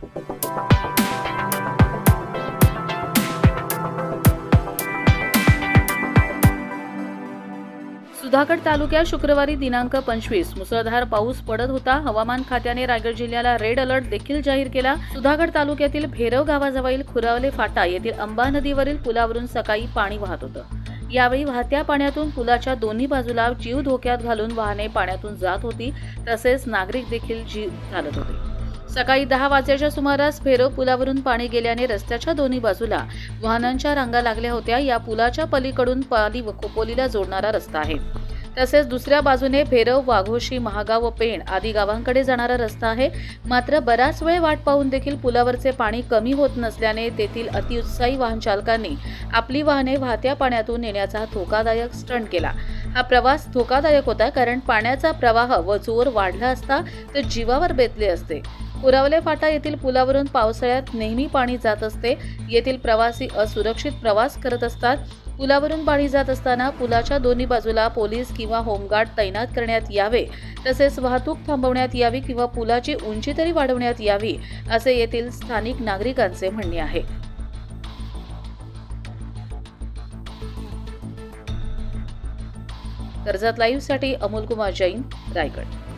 सुधागड तालुक्यात शुक्रवारी दिनांक 25 मुसळधार पाऊस पडत होता। हवामान खात्याने रायगड जिल्ह्याला रेड अलर्ट देखील जाहीर केला। सुधागड तालुक्यातील भेरव गावाजवळील खुरावले फाटा येथील अंबा नदीवरील पुलावरून सकाळी पाणी वाहत होतं। यावेळी वाहत्या पाण्यातून पुलाच्या दोन्ही बाजूला जीव धोक्यात घालून वाहने पाण्यातून जात होती, तसेच नागरिक देखील जीव घालत होते। सकाळी 10 वाजल्याच्या सुमारास भेरव पुलावरून पाणी गेल्याने रस्त्याच्या दोन्ही बाजूला वाहनांच्या रांगा लागल्या होत्या। या पुलाच्या पलीकडून पाली व खोपोलीला जोडणारा रस्ता आहे, तसेच दुसऱ्या बाजूने भेरव, वाघोशी, महागाव व पेण आदी गावांकडे जाणारा रस्ता आहे। मात्र बराच वेळ वाट पाहून देखील पुलावरचे पाणी कमी होत नसल्याने तेथील अतिउत्साही वाहन चालकांनी आपली वाहने वाहत्या पाण्यातून नेण्याचा धोकादायक स्टंट केला। हा प्रवास धोकादायक होता, कारण पाण्याचा प्रवाह व जोर वाढला असता तर जीवावर बेतले असते। खुरावले फाटा येथील पुलावरून पावसाळ्यात नेहमी पाणी जात असते। येथील प्रवासी असुरक्षित प्रवास करत असतात। पुलावरून पाणी जात असताना पुलाच्या दोन्ही बाजूला पोलीस किंवा होमगार्ड तैनात करण्यात यावे, तसेच वाहतूक थांबवण्यात यावी किंवा पुलाची उंची तरी वाढवण्यात यावी, असे येथील स्थानिक नागरिकांचे म्हणणे आहे। कर्जत लाईव्हसाठी अमोल कुमार जैन, रायगड।